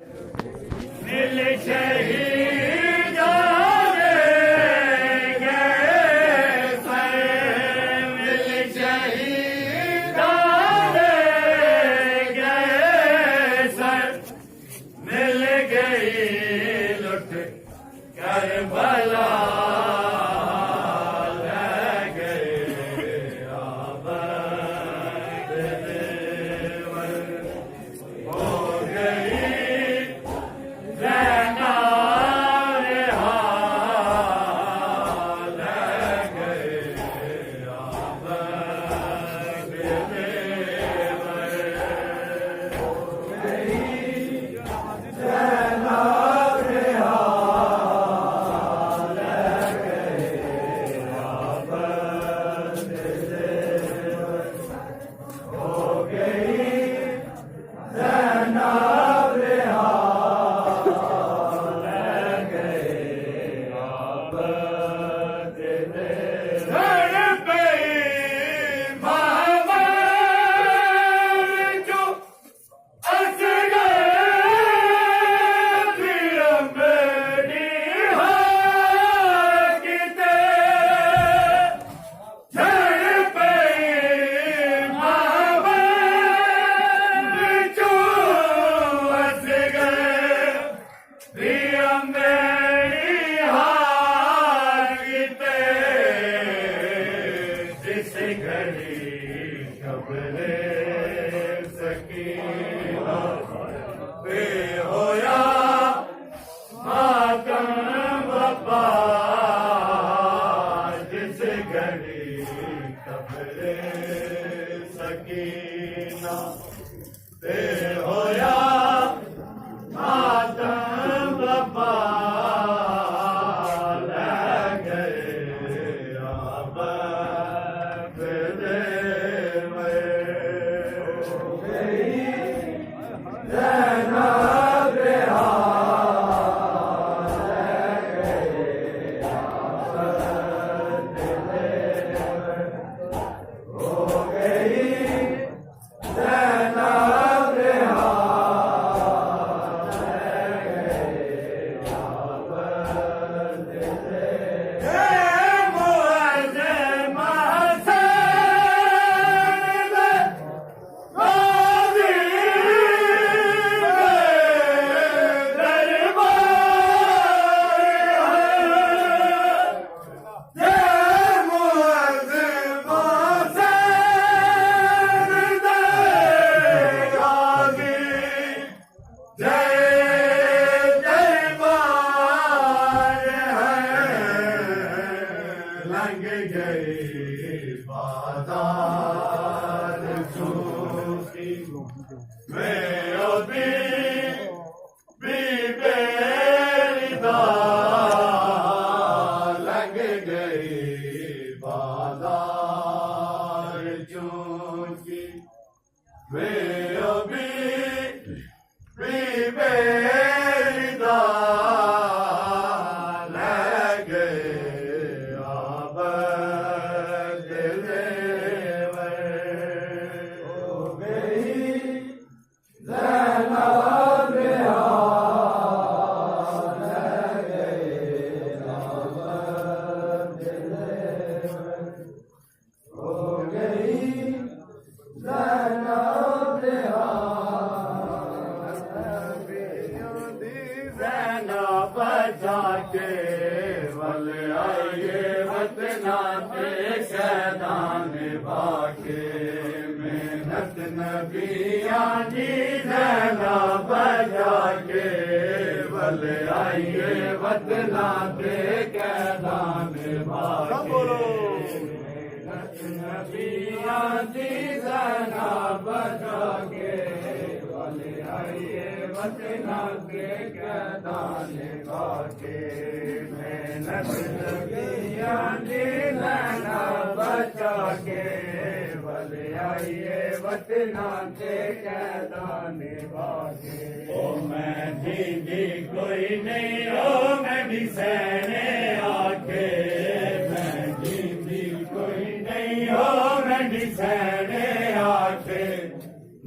मिल शहीद करबला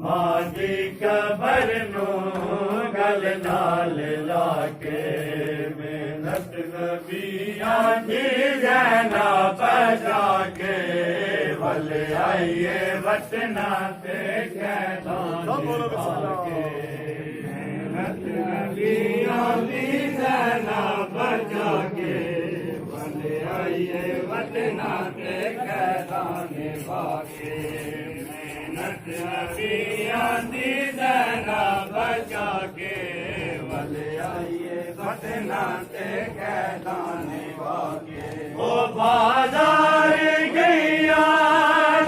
माजी cover no गलना भले आइए वतना ते कहदाने पाके मेहनत नबियों दी जना बचा के भले आइए वतना ते कहदाने पाके मेहनत नबियों दी जना बचा के भले आइए वतना ते कहदाने पाके ओ बाजार गैया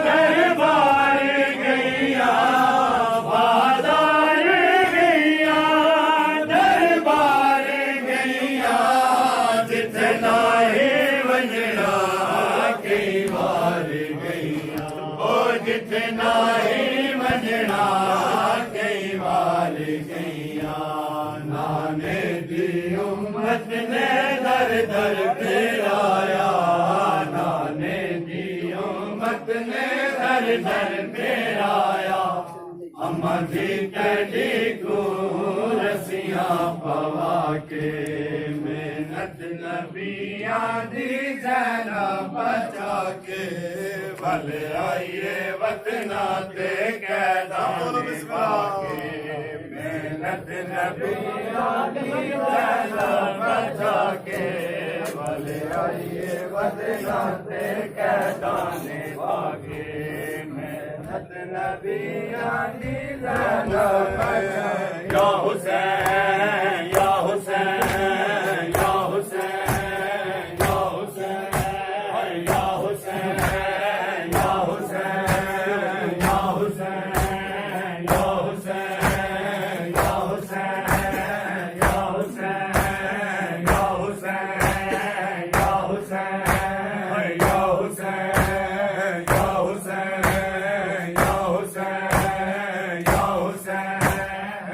दरबार गैया बाजार गैया दरबार गैया जितना ही वंजना कई बार गैया ओ जितना ही वंजना कई बार गैया नाने दी उम्मत ने दर दर फेराया नाने दी उम्मत ने दर दर फेराया अम्मा जी कड़ी को रसियां पवा के मेहनत नबिया दी जना बचा के भले आइए वतना ते कहदाने पाके मेहनत नबिया दी जना बचा के भले आइए वतना ते कहदाने पाके मेहनत नबिया दी जना बचा या हुसैन या हुसैन या हुसैन या हुसैन या हुसैन या हुसैन या हुसैन या हुसैन या हुसैन या हुसैन या हुसैन या हुसैन या हुसैन या हुसैन या हुसैन या हुसैन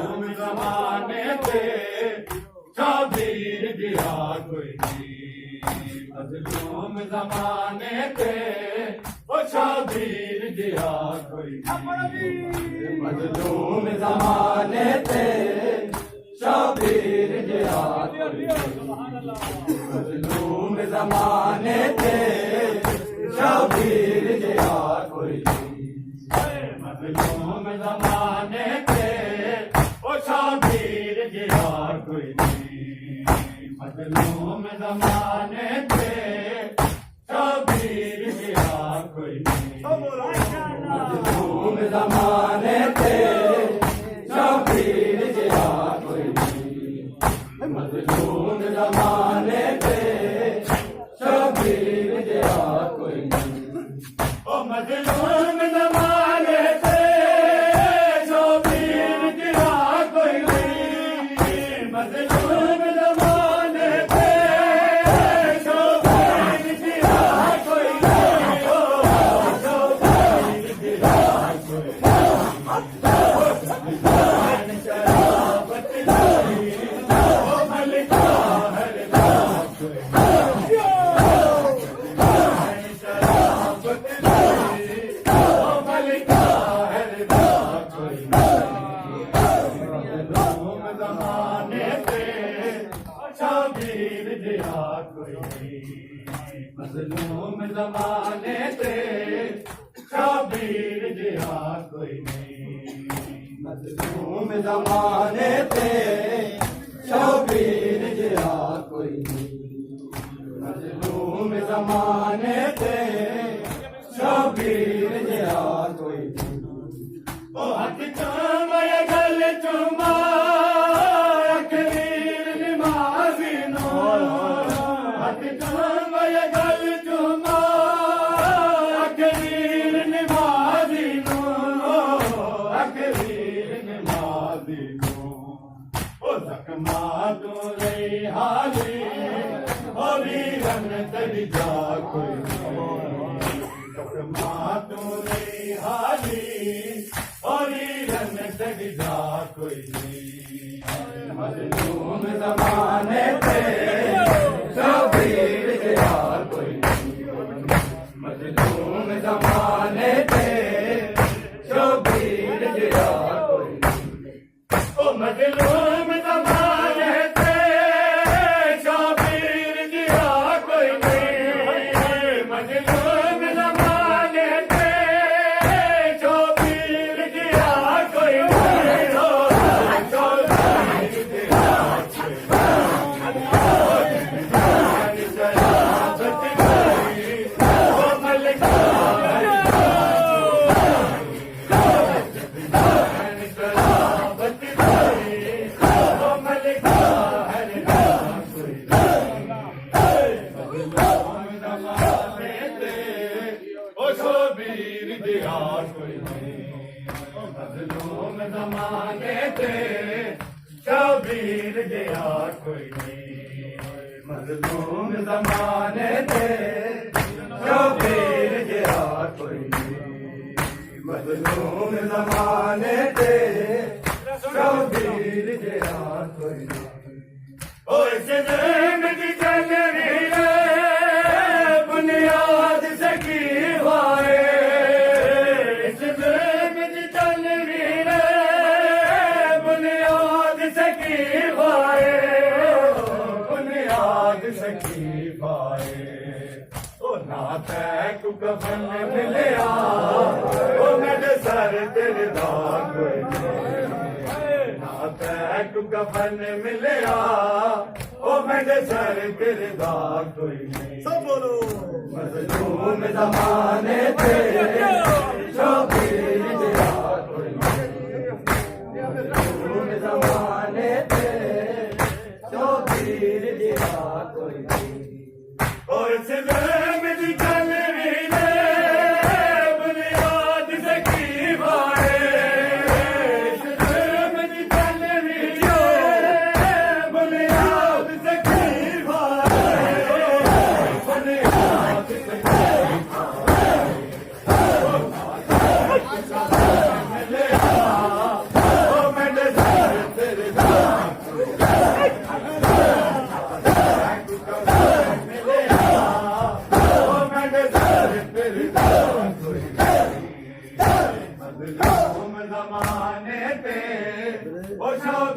मजलूम ज़माने ते शाबीर जिया कोई नहीं मजलूम ज़माने ते ओ शाबीर जिया कोई नहीं मजलूम ज़माने ते शाबीर जिया कोई नहीं मजलूम ज़माने ते शाबीर जिया कोई नहीं मजलूम ज़माने ते ओ शाबीर जिया कोई नहीं मजलूम ज़माने ते शाबीर जिया कोई नहीं मजलूम ज़माने ते शाबीर जिया कोई नहीं मजलूम ज़माने ते शाबीर जिया कोई नहीं ओ मजलूम ज़माने ते शाबीर जिया कोई नहीं मजलूम ज़माने ते शाबीर जिया कोई नहीं ओ शाबीर जिया कोई नहीं शराबत नहीं ओ मलिका हर रात कोई शराबत नहीं ओ मलिका हर रात कोई मजलूम ज़माने ते शाबीर जिया कोई नहीं मजलूम ज़माने ते शाबीर जिया कोई नहीं मजलूम ज़माने ते शाबीर जिया कोई नहीं मजलूम ज़माने ते शाबीर जिया कोई नहीं ओ हथ चूमय गल चूमा अखीर नमाज़ी नो हथ चूमय गल चूमा अखीर नमाज़ी नो अखीर नमाज़ी नो ओ ज़ख्मा तू रही हाली ओ वीरन तेरी जा कोई नहीं ज़ख्मा तू रही हाली ओ वीरन तेरी जा कोई नहीं मजलूम ज़माने ते शाबीर जिया कोई नहीं मजलूम ज़माने ते शाबीर जिया कोई नहीं ओ मजलूम ज़माने ते शाबीर जिया कोई नहीं मजलूम ज़माने ते शाबीर जिया कोई नहीं ओ शाबीर जिया कोई नहीं शराबत नहीं ओ मलिका हर शराबत नहीं ओ मलिका हर रात कोई मजलूम ज़माने ते ओ शाबीर जिया कोई नहीं मजलूम ज़माने ते शाबीर जिया कोई नहीं मजलूम ज़माने ते शाबीर जिया कोई नहीं मजलूम ज़माने ते शाबीर जिया कोई नहीं ओ इस ज़िंदगी चल रही है बुनियाद सकी वाए इस ज़िंदगी चल रही है बुनियाद सकी वाए बुनियाद सकी वाए ओ ना तैक कफन मिलिया ओ मेरे सर तेरे दाग कोई नहीं ना तैक कफन मिलिया ओ मेरे सर तेरे दाग कोई नहीं सब बोलो मजलूम ज़माने ते शाबीर जिया कोई नहीं मजलूम ज़माने ते शाबीर जिया कोई नहीं ओ इस ज़िंदगी चल रही है बुनियाद सकी वाए इस ज़िंदगी चल रही है बुनियाद सकी वाए बुनियाद सकी वाए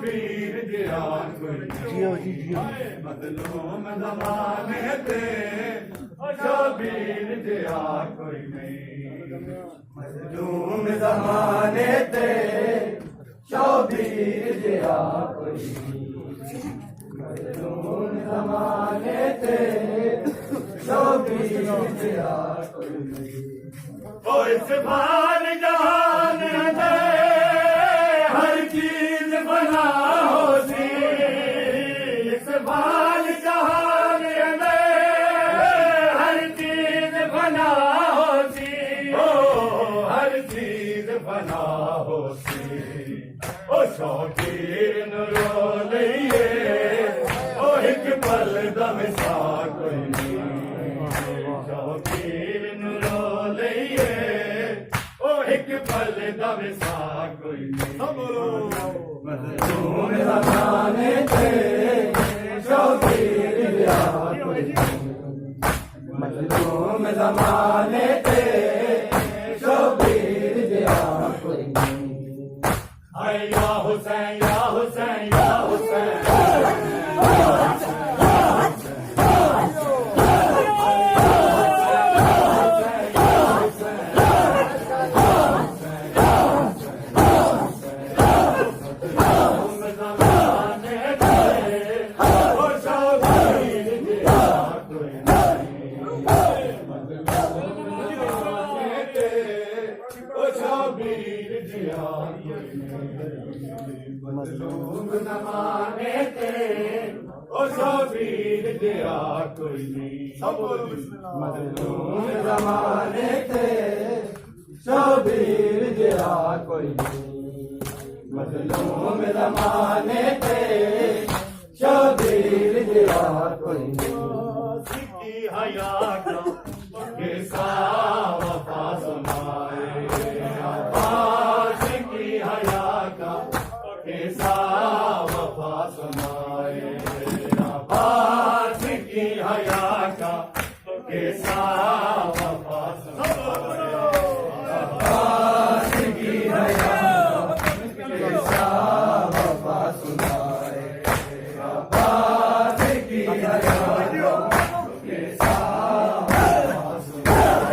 शबीर जिया कोई जियो जी जियो मजलूम ज़माने ते शबीर जिया कोई नहीं मजलूम ज़माने ते शबीर जिया कोई नहीं मजलूम ज़माने ते शबीर जिया कोई नहीं ओ इस बार जहान दे हर चीज बना होती इस बार जहान दे हर चीज बना होती ओ हर चीज बना होती ओ शौकीन रो लइए ओ एक पल दम सा कोई नहीं शौकीन रो लइए ओ एक पल दम सा कोई नहीं मजलूम ज़माने ते शबीर जिया कोई नहीं मजलूम ज़माने ते शबीर जिया कोई नहीं हाय या हुसैन या हुसैन या हुसैन मजलूम ज़माने ते ओ शबीर जिया कोई नहीं मजलूम ज़माने ते शबीर जिया कोई नहीं मजलूम ज़माने ते शबीर जिया कोई नहीं सिक्की हया का कैसा वफा सुनाए सिक्की हया का कैसा वफा सुनाए आबाद की हया का कैसा वफा सुनाए आबाद की हया का कैसा वफा सुनाए आबाद की हया का कैसा वफा सुनाए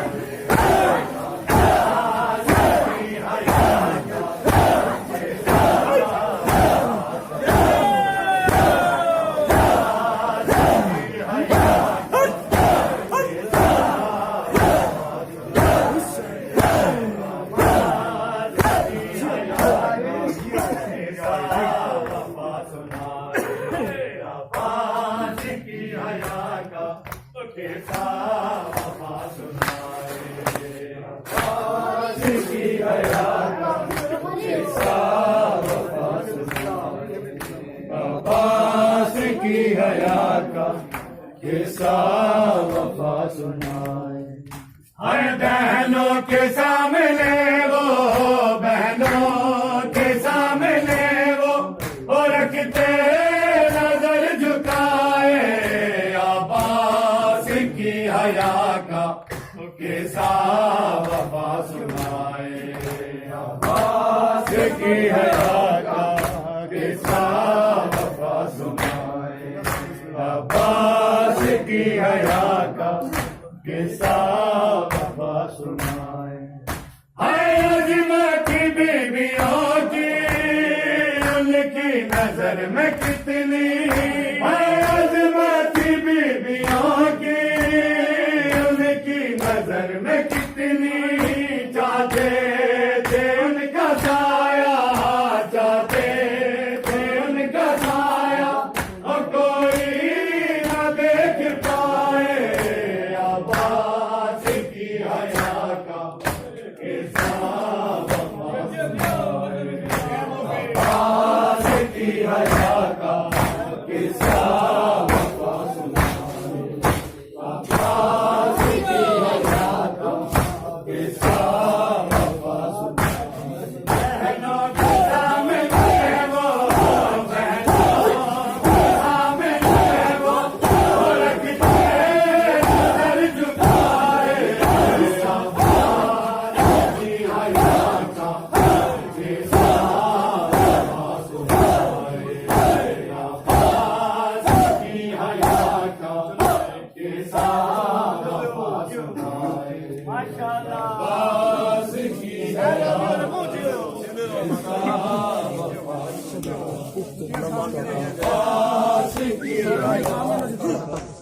आबाद की हया का कैसा वफा सुनाए आबाद की हया का कैसा वफा सुनाए आबाद की हया का कैसा वफा सुनाए हर बहनों के सामने वो बहनों के सामने वो रखते नजर झुकाए आबाद की हया का कैसा वफा सुनाए आबाद की हया का कैसा वफा सुनाए आबाद की हया का कैसा वफा सुनाए हाय अजमत बीबियों की उनकी नजर में कितनी हाय अजमत बीबियों की उनकी नजर में कितनी चाहते थे उनका साया चाहते थे उनका साया और कोई न देख पाए आबाद की हया का कैसा वफा सुनाए आबाद की हया का कैसा वफा सुनाए आबाद की हया का कैसा वफा सुनाए बहनों के सामने वो बहनों के सामने वो रखते नजर झुकाए आबाद की हया का कैसा वफा सुनाए वास की